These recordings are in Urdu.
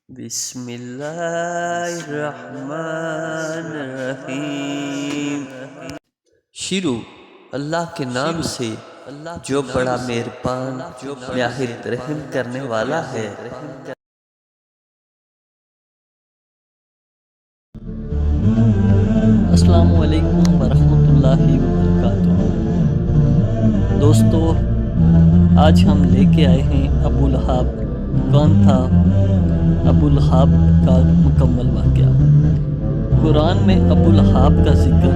بسم اللہ الرحمن الرحیم۔ شروع اللہ کے نام سے جو بڑا مہربان نہایت رحم کرنے والا ہے۔ السلام علیکم ورحمۃ اللہ وبرکاتہ۔ دوستو، آج ہم لے کے آئے ہیں ابو لہب کون تھا، ابو لہب کا مکمل واقعہ۔ قرآن میں ابو لہب کا ذکر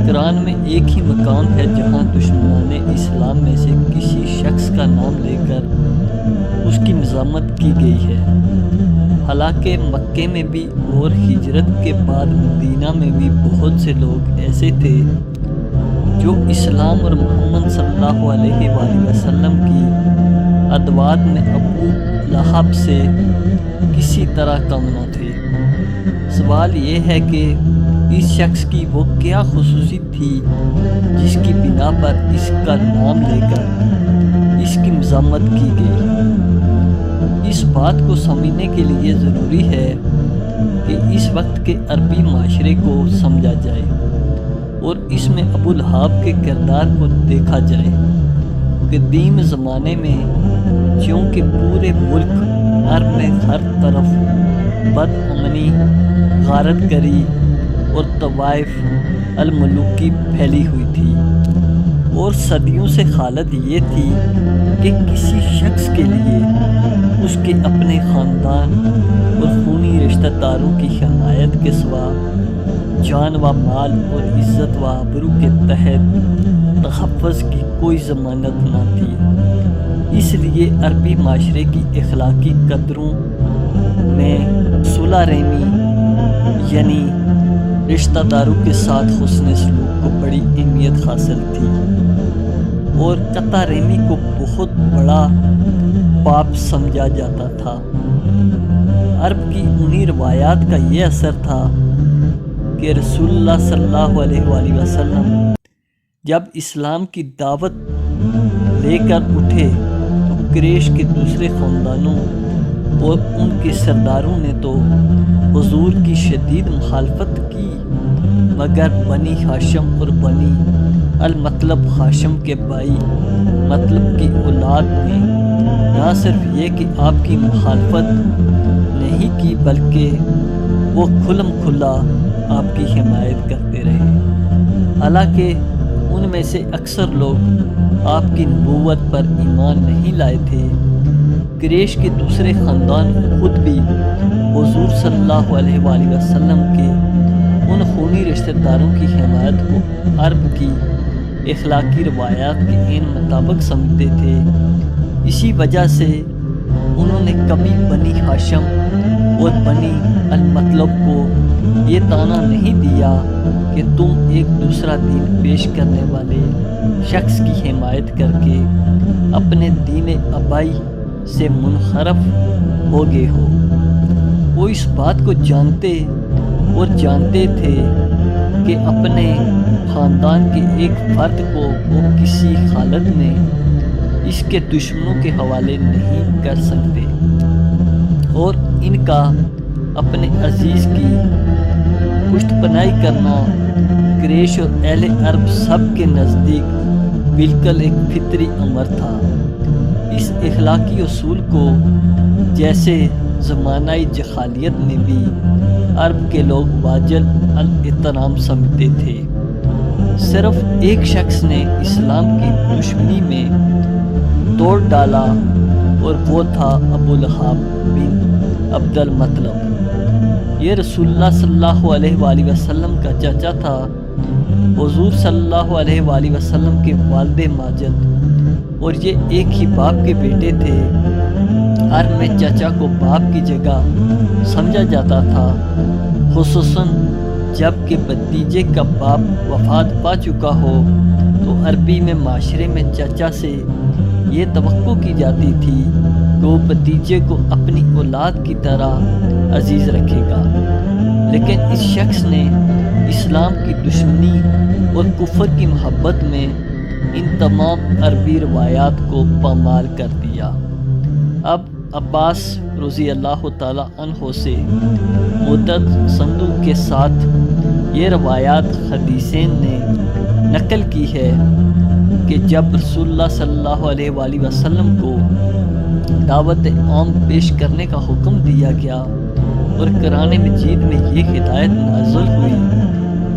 قرآن میں ایک ہی مقام ہے جہاں دشمنان اسلام میں سے کسی شخص کا نام لے کر اس کی مذمت کی گئی ہے۔ حالانکہ مکے میں بھی اور ہجرت کے بعد مدینہ میں بھی بہت سے لوگ ایسے تھے جو اسلام اور محمد صلی اللہ علیہ وآلہ وسلم کی ادوات میں ابو لہب سے کسی طرح کم نہ تھے۔ سوال یہ ہے کہ اس شخص کی وہ کیا خصوصیت تھی جس کی بنا پر اس کا نام لے کر اس کی مذمت کی گئی۔ اس بات کو سمجھنے کے لیے ضروری ہے کہ اس وقت کے عربی معاشرے کو سمجھا جائے اور اس میں ابو لہب کے کردار کو دیکھا جائے۔ قدیم زمانے میں چونکہ پورے ملک عرب میں ہر طرف بد امنی، غارت گری اور طوائف الملوکی پھیلی ہوئی تھی، اور صدیوں سے حالت یہ تھی کہ کسی شخص کے لیے اس کے اپنے خاندان اور خونی رشتہ داروں کی حمایت کے سوا جان و مال اور عزت و آبرو کے تحت تحفظ کی کوئی ضمانت نہ تھی۔ اس لیے عربی معاشرے کی اخلاقی قدروں میں صلح رحمی یعنی رشتہ داروں کے ساتھ حسن سلوک کو بڑی اہمیت حاصل تھی، اور قطع رحمی کو بہت بڑا پاپ سمجھا جاتا تھا۔ عرب کی انہی روایات کا یہ اثر تھا کہ رسول اللہ صلی اللہ علیہ وآلہ وسلم جب اسلام کی دعوت لے کر اٹھے تو قریش کے دوسرے خاندانوں اور ان کے سرداروں نے تو حضور کی شدید مخالفت کی، مگر بنی ہاشم اور بنی المطلب ہاشم کے بھائی مطلب کی اولاد نے نہ صرف یہ کہ آپ کی مخالفت نہیں کی بلکہ وہ کھلم کھلا آپ کی حمایت کرتے رہے۔ حالانکہ ان میں سے اکثر لوگ آپ کی نبوت پر ایمان نہیں لائے تھے۔ قریش کے دوسرے خاندان خود بھی حضور صلی اللہ علیہ وآلہ وسلم کے ان خونی رشتہ داروں کی حمایت کو عرب کی اخلاقی روایات کے عین مطابق سمجھتے تھے۔ اسی وجہ سے انہوں نے کبھی بنی ہاشم اور بنی المطلب کو یہ طعنہ نہیں دیا کہ تم ایک دوسرا دین پیش کرنے والے شخص کی حمایت کر کے اپنے دین آبائی سے منحرف ہو گئے ہو۔ وہ اس بات کو جانتے تھے کہ اپنے خاندان کے ایک فرد کو وہ کسی حالت میں اس کے دشمنوں کے حوالے نہیں کر سکتے، اور ان کا اپنے عزیز کی پشت پناہی کرنا قریش اور اہل عرب سب کے نزدیک بالکل ایک فطری امر تھا۔ اس اخلاقی اصول کو جیسے زمانہ جاہلیت میں بھی عرب کے لوگ واجب الاحترام سمجھتے تھے۔ صرف ایک شخص نے اسلام کی دشمنی میں توڑ ڈالا اور وہ تھا ابو لہب بن عبد المطلب۔ یہ رسول اللہ صلی اللہ علیہ وآلہ وسلم کا چچا تھا۔ حضور صلی اللہ علیہ وآلہ وسلم کے والد ماجد اور یہ ایک ہی باپ کے بیٹے تھے۔ عرب میں چچا کو باپ کی جگہ سمجھا جاتا تھا، خصوصاً جب کہ بھتیجے کا باپ وفات پا چکا ہو تو عربی میں معاشرے میں چچا سے یہ توقع کی جاتی تھی کہ وہ بھتیجے کو اپنی اولاد کی طرح عزیز رکھے گا۔ لیکن اس شخص نے اسلام کی دشمنی اور کفر کی محبت میں ان تمام عربی روایات کو پامال کر دیا۔ اب عباس رضی اللہ تعالیٰ عنہ سے متعدد سندوں کے ساتھ یہ روایات حدیثین نے نقل کی ہے کہ جب رسول اللہ صلی اللہ علیہ وآلہ وسلم کو دعوت عام پیش کرنے کا حکم دیا گیا اور قرآن مجید میں یہ ہدایت نازل ہوئی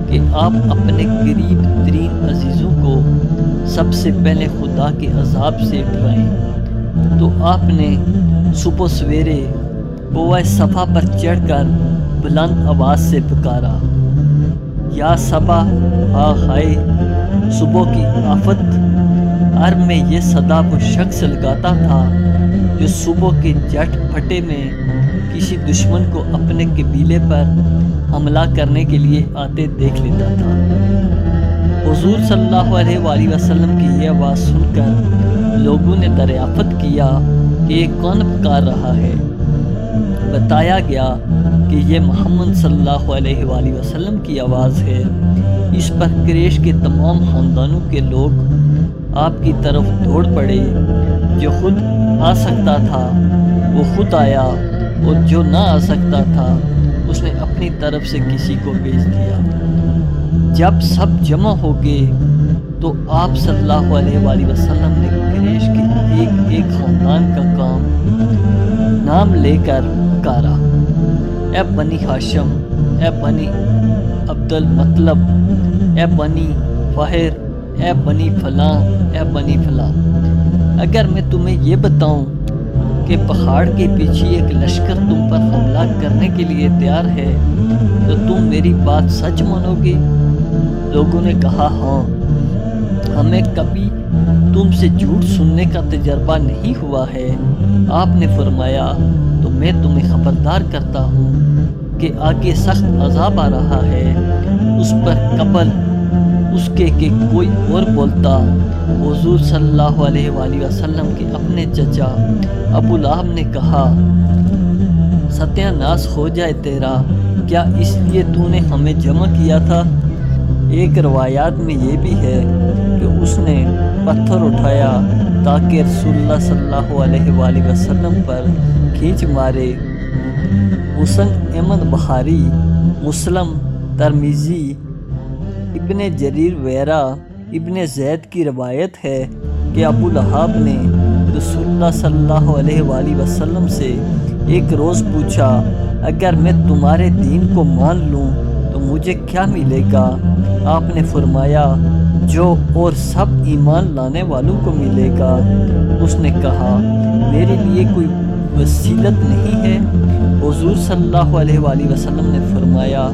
کہ آپ اپنے قریب ترین عزیزوں کو سب سے پہلے خدا کے عذاب سے ڈرائیں، تو آپ نے صبح سویرے کوہ صفا پر چڑھ کر بلند آواز سے پکارا، یا صبا ہا ہائے صبح کی آفت۔ عرب میں یہ صدا وہ شخص لگاتا تھا جو صبح کے جٹ پھٹے میں کسی دشمن کو اپنے قبیلے پر حملہ کرنے کے لیے آتے دیکھ لیتا تھا۔ حضور صلی اللہ علیہ وآلہ وسلم کی یہ آواز سن کر لوگوں نے دریافت کیا کہ یہ کون پکار رہا ہے۔ بتایا گیا کہ یہ محمد صلی اللہ علیہ وآلہ وسلم کی آواز ہے۔ اس پر قریش کے تمام خاندانوں کے لوگ آپ کی طرف دوڑ پڑے۔ جو خود آ سکتا تھا وہ خود آیا، اور جو نہ آ سکتا تھا اس نے اپنی طرف سے کسی کو بھیج دیا۔ جب سب جمع ہو گئے تو آپ صلی اللہ علیہ وآلہ وسلم نے قریش کے ایک ایک خاندان کا نام لے کر پکارا، اے بنی ہاشم، اے بنی عبد المطلب، اے بنی فہر، اے بنی فلاں، اے بنی فلاں۔ اگر میں تمہیں یہ بتاؤں کہ پہاڑ کے پیچھے ایک لشکر تم پر حملہ کرنے کے لیے تیار ہے تو تم میری بات سچ مانو گے؟ لوگوں نے کہا ہاں، ہمیں کبھی تم سے جھوٹ سننے کا تجربہ نہیں ہوا ہے۔ آپ نے فرمایا تو میں تمہیں خبردار کرتا ہوں کہ آگے سخت عذاب آ رہا ہے، اس پر قبل اس کے کہ کوئی اور بولتا۔ حضور صلی اللہ علیہ وآلہ وسلم کے اپنے چچا ابو لہب نے کہا، ستیہ ناس ہو جائے تیرا، کیا اس لیے تو نے ہمیں جمع کیا تھا؟ ایک روایات میں یہ بھی ہے کہ اس نے پتھر اٹھایا تاکہ رسول اللہ صلی اللہ علیہ وآلہ وسلم پر کھینچ مارے۔ حسن احمد بخاری، مسلم، ترمذی، ابن جریر وغیرہ ابن زید کی روایت ہے کہ ابو لہب نے رسول اللہ صلی اللہ علیہ وآلہ وسلم سے ایک روز پوچھا، اگر میں تمہارے دین کو مان لوں تو مجھے کیا ملے گا؟ آپ نے فرمایا، جو اور سب ایمان لانے والوں کو ملے گا۔ اس نے کہا، میرے لیے کوئی وسیلت نہیں ہے؟ حضور صلی اللہ علیہ وآلہ وسلم نے فرمایا،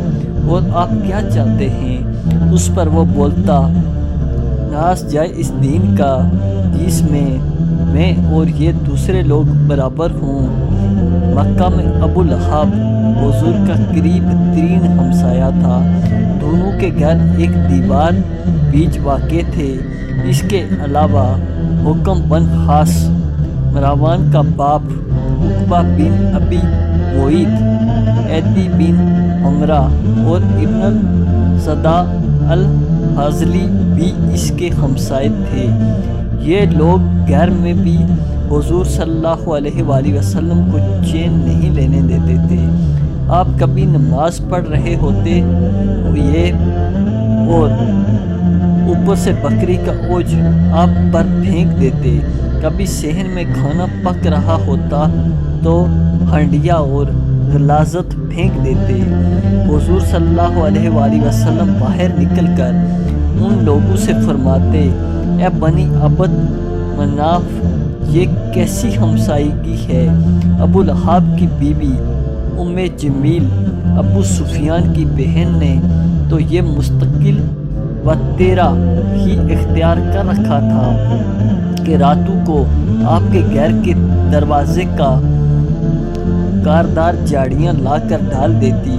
اور آپ کیا چاہتے ہیں؟ اس پر وہ بولتا، ناس جائے اس دین کا جس میں اور یہ دوسرے لوگ برابر ہوں۔ مکہ میں ابو لہب حضور کا قریب ترین ہمسایہ تھا۔ دونوں کے گھر ایک دیوار بیچ واقع تھے۔ اس کے علاوہ حکم بن خاص، مروان کا باپ، عقبہ بن ابی معیط، ایدی بن عمرہ اور ابن الصدع الحاضلی بھی اس کے ہمسائے تھے۔ یہ لوگ گھر میں بھی حضور صلی اللہ علیہ وآلہ وسلم کو چین نہیں لینے دیتے تھے۔ آپ کبھی نماز پڑھ رہے ہوتے اور اوپر سے بکری کا اوج آپ پر پھینک دیتے۔ کبھی صحن میں کھانا پک رہا ہوتا تو ہنڈیا اور غلاظت پھینک دیتے۔ حضور صلی اللہ علیہ وآلہ وسلم باہر نکل کر ان لوگوں سے فرماتے، اے بنی عبد مناف، یہ کیسی ہمسائیگی ہے؟ ابو لہب کی بیوی ام جمیل ابو سفیان کی بہن نے تو یہ مستقل و تیرا ہی اختیار کر رکھا تھا کہ راتوں کو آپ کے گھر کے دروازے کا کاردار جاڑیاں لا کر ڈال دیتی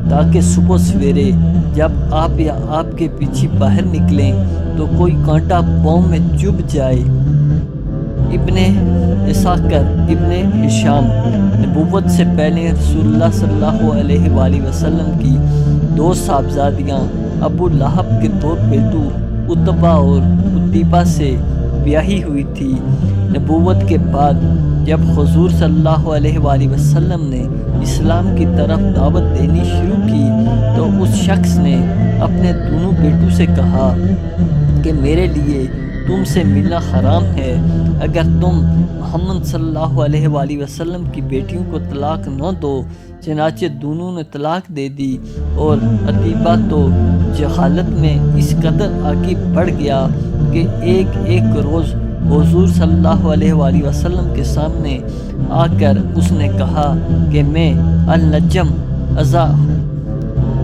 تاکہ صبح سویرے جب آپ یا آپ کے پیچھے باہر نکلیں تو کوئی کانٹا پاؤں میں چبھ جائے۔ ابن اساکر ابن ہشام، نبوت سے پہلے رسول اللہ صلی اللہ علیہ وآلہ وسلم کی دو صاحبزادیاں ابو لہب کے دو بیٹوں عتبہ اور عتیبہ سے بیاہی ہوئی تھی۔ نبوت کے بعد جب حضور صلی اللہ علیہ وآلہ وسلم نے اسلام کی طرف دعوت دینی شروع کی تو اس شخص نے اپنے دونوں بیٹوں سے کہا کہ میرے لیے تم سے ملنا حرام ہے۔ اگر تم محمد صلی اللہ علیہ وآلہ وسلم کی بیٹیوں کو طلاق نہ دو۔ چنانچہ دونوں نے طلاق دے دی، اور عتیبہ تو جہالت میں اس قدر آگے بڑھ گیا کہ ایک روز حضور صلی اللہ علیہ وآلہ وسلم کے سامنے آ کر اس نے کہا کہ میں النجم ازا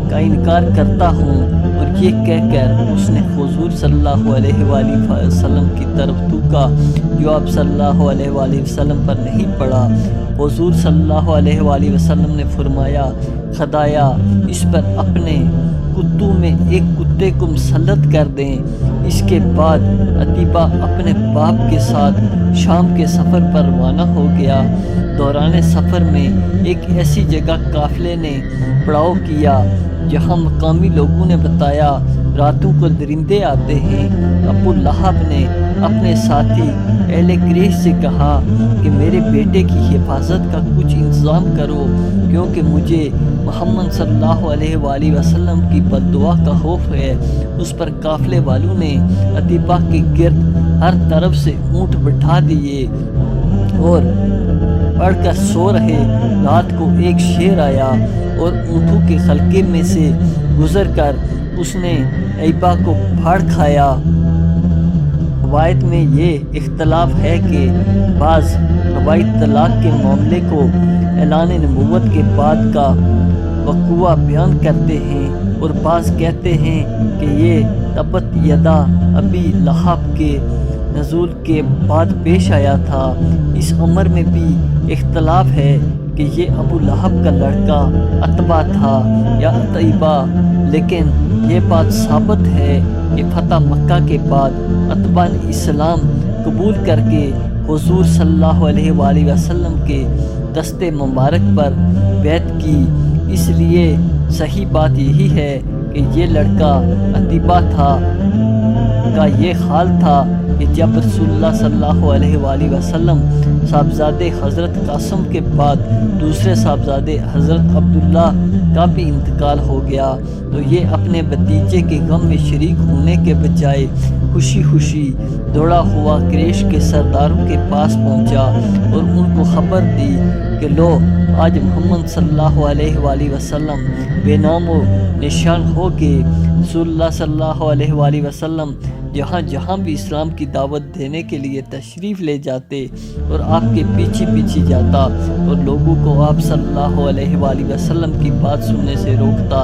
کا انکار کرتا ہوں، اور یہ کہہ کر اس نے حضور صلی اللہ علیہ وآلہ وسلم کی طرف تھوکا، جو آپ صلی اللہ علیہ وآلہ وسلم پر نہیں پڑا۔ حضور صلی اللہ علیہ وآلہ وسلم نے فرمایا، خدایا اس پر اپنے کتوں میں ایک کتے کو مسلط کر دیں۔ اس کے بعد عتیبہ اپنے باپ کے ساتھ شام کے سفر پر روانہ ہو گیا۔ دوران سفر میں ایک ایسی جگہ قافلے نے پڑاؤ کیا جہاں مقامی لوگوں نے بتایا راتوں کو درندے آتے ہیں۔ ابو لہب نے اپنے ساتھی اہل گریش سے کہا کہ میرے بیٹے کی حفاظت کا کچھ انتظام کرو، کیونکہ مجھے محمد صلی اللہ علیہ وآلہ وسلم کی بد دعا کا خوف ہے۔ اس پر قافلے والوں نے عتیبہ کے گرد ہر طرف سے اونٹ بٹھا دیے اور پڑھ کر سو رہے۔ رات کو ایک شیر آیا اور اونٹوں کے حلقے میں سے گزر کر اس نے عتیبہ کو پھاڑ کھایا۔ روایت میں یہ اختلاف ہے کہ بعض روایت طلاق کے معاملے کو اعلان نبوت کے بعد کا وقوع بیان کرتے ہیں، اور بعض کہتے ہیں کہ یہ تبت یدا ابی لہب کے نزول کے بعد پیش آیا تھا۔ اس امر میں بھی اختلاف ہے کہ یہ ابو لہب کا لڑکا عتبہ تھا یا عتیبہ، لیکن یہ بات ثابت ہے کہ فتح مکہ کے بعد عتبہ نے اسلام قبول کر کے حضور صلی اللہ علیہ وآلہ وسلم کے دست مبارک پر بیعت کی۔ اس لیے صحیح بات یہی ہے کہ یہ لڑکا عتبہ تھا کا یہ حال تھا کہ جب رسول اللہ صلی اللہ علیہ وآلہ وسلم صاحبزادے حضرت قاسم کے بعد دوسرے صاحبزادے حضرت عبداللہ کا بھی انتقال ہو گیا، تو یہ اپنے بھتیجے کے غم میں شریک ہونے کے بجائے خوشی خوشی دوڑا ہوا قریش کے سرداروں کے پاس پہنچا اور ان کو خبر دی کہ لو آج محمد صلی اللہ علیہ وآلہ وسلم بے نام و نشان ہو کے رسول اللہ صلی اللہ علیہ وآلہ وسلم جہاں جہاں بھی اسلام کی دعوت دینے کے لیے تشریف لے جاتے اور آپ کے پیچھے پیچھے جاتا اور لوگوں کو آپ صلی اللہ علیہ وآلہ وسلم کی بات سننے سے روکتا۔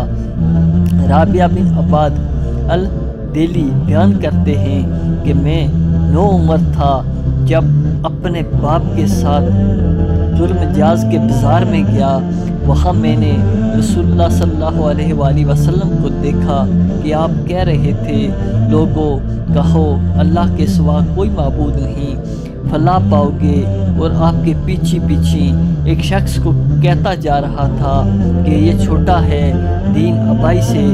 رابعہ بن عباد الدیلی بیان کرتے ہیں کہ میں 9 عمر تھا جب اپنے باپ کے ساتھ ذوالمجاز کے بازار میں گیا۔ وہاں میں نے رسول اللہ صلی اللہ علیہ وآلہ وسلم کو دیکھا کہ آپ کہہ رہے تھے، لوگو کہو اللہ کے سوا کوئی معبود نہیں، فلاح پاؤ گے، اور آپ کے پیچھے پیچھے ایک شخص کو کہتا جا رہا تھا کہ یہ چھوٹا ہے، دین آبائی سے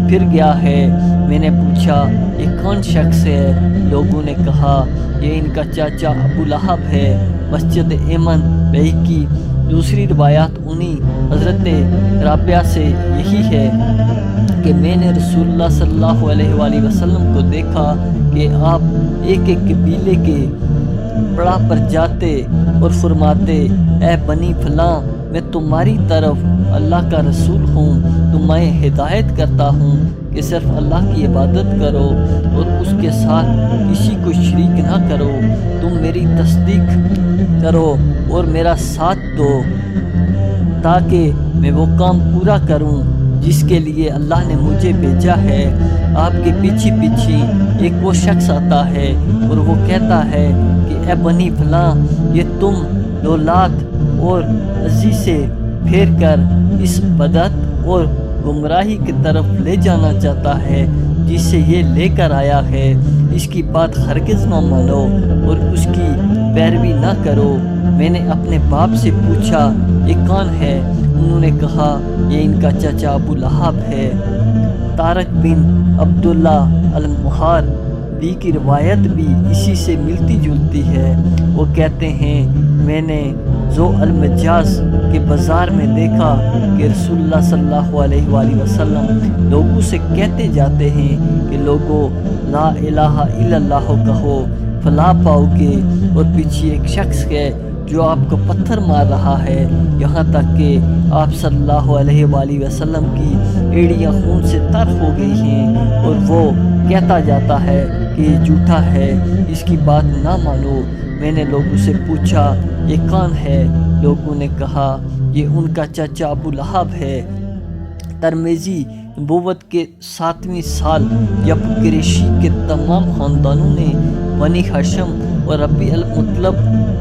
پھر گیا ہے۔ میں نے پوچھا یہ کون شخص ہے؟ لوگوں نے کہا یہ ان کا چاچا ابو لہب ہے۔ مسجد ایمن بہقی دوسری روایات انہیں حضرت رابعہ سے یہی ہے کہ میں نے رسول اللہ صلی اللہ علیہ وآلہ وسلم کو دیکھا کہ آپ ایک ایک قبیلے کے پڑاؤ پر جاتے اور فرماتے، اے بنی فلاں، میں تمہاری طرف اللہ کا رسول ہوں، تمہیں ہدایت کرتا ہوں کہ صرف اللہ کی عبادت کرو اور اس کے ساتھ کسی کو شریک نہ کرو، تم میری تصدیق کرو اور میرا ساتھ دو تاکہ میں وہ کام پورا کروں جس کے لیے اللہ نے مجھے بھیجا ہے۔ آپ کے پیچھے پیچھے ایک وہ شخص آتا ہے اور وہ کہتا ہے کہ اے بنی فلاں، یہ تم لولات اور عزیز سے پھیر کر اس بدعت اور گمراہی کی طرف لے جانا چاہتا ہے جس سے یہ لے کر آیا ہے، اس کی بات ہرگز نہ مانو اور اس کی پیروی نہ کرو۔ میں نے اپنے باپ سے پوچھا یہ کون ہے؟ انہوں نے کہا یہ ان کا چچا ابو لہب ہے۔ طارق بن عبداللہ المحار نبی کی روایت بھی اسی سے ملتی جلتی ہے۔ وہ کہتے ہیں میں نے ذو المجاز کے بازار میں دیکھا کہ رسول اللہ صلی اللہ علیہ وآلہ وسلم لوگوں سے کہتے جاتے ہیں کہ لوگوں لا الہ الا اللہ کہو فلاح پاؤ گے، اور پیچھے ایک شخص ہے جو آپ کو پتھر مار رہا ہے، یہاں تک کہ آپ صلی اللہ علیہ وآلہ وسلم کی ایڑیاں خون سے تر ہو گئی ہیں، اور وہ کہتا جاتا ہے کہ یہ جھوٹا ہے، اس کی بات نہ مانو۔ میں نے لوگوں سے پوچھا یہ کون ہے؟ لوگوں نے کہا یہ ان کا چچا ابو لہب ہے۔ ترمذی نبوت کے 7ویں سال جب قریشی کے تمام خاندانوں نے بنی ہاشم اور ربیع المطلب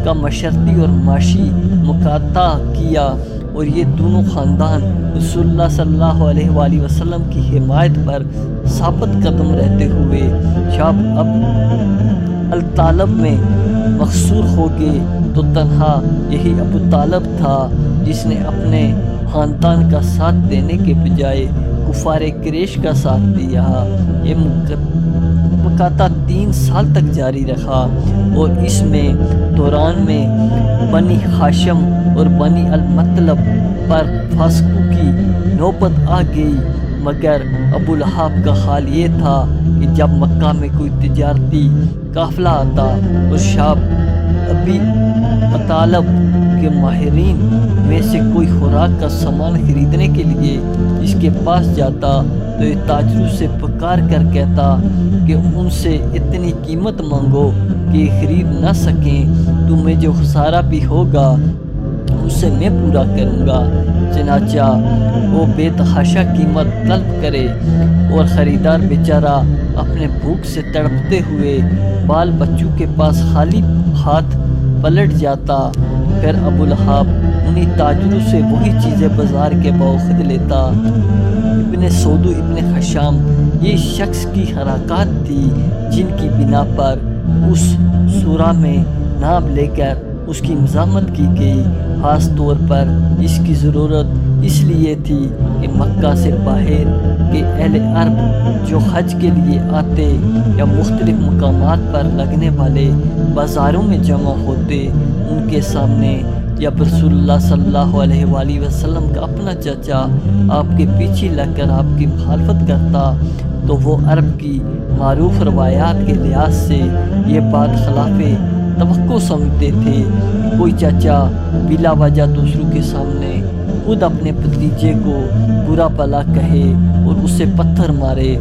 کا معاشرتی اور معاشی مقاطع کیا، اور یہ دونوں خاندان رسول اللہ صلی اللہ علیہ وآلہ وسلم کی حمایت پر ثابت قدم رہتے ہوئے شاب اب الطالب میں مقصور ہو گئے، تو تنہا یہی ابو طالب تھا جس نے اپنے خاندان کا ساتھ دینے کے بجائے کفار قریش کا ساتھ دیا۔ یہ مقاطع 3 سال تک جاری رہا، اور اس میں دوران میں بنی ہاشم اور بنی المطلب پر فاسقوں کی نوبت آ گئی، مگر ابو لہب کا حال یہ تھا کہ جب مکہ میں کوئی تجارتی قافلہ آتا اور شاب ابی طالب کے ماہرین میں سے کوئی خوراک کا سامان خریدنے کے لیے اس کے پاس جاتا تو یہ تاجروں سے پکار کر کہتا کہ ان سے اتنی قیمت مانگو کہ یہ خرید نہ سکیں، تمہیں جو خسارہ بھی ہوگا اسے میں پورا کروں گا۔ چنانچہ وہ بے تحاشا قیمت طلب کرے، اور خریدار بیچارہ اپنے بھوک سے تڑپتے ہوئے بال بچوں کے پاس خالی ہاتھ پلٹ جاتا۔ پھر ابو لہب انہی تاجروں سے وہی چیزیں بازار کے بھاؤ خرید لیتا۔ ابن سعود ابن ہشام یہ شخص کی حرکات تھی جن کی بنا پر اس سورہ میں نام لے کر اس کی مذمت کی گئی۔ خاص طور پر اس کی ضرورت اس لیے تھی کہ مکہ سے باہر کے اہل عرب جو حج کے لیے آتے یا مختلف مقامات پر لگنے والے بازاروں میں جمع ہوتے، ان کے سامنے جب رسول اللہ صلی اللہ علیہ وآلہ وسلم کا اپنا چچا آپ کے پیچھے لگ کر آپ کی مخالفت کرتا تو وہ عرب کی معروف روایات کے لحاظ سے یہ بات خلاف توقع سمجھتے تھے کہ کوئی چچا بلا وجہ دوسروں کے سامنے خود اپنے بھتیجے کو برا بھلا کہے اور اسے پتھر مارے۔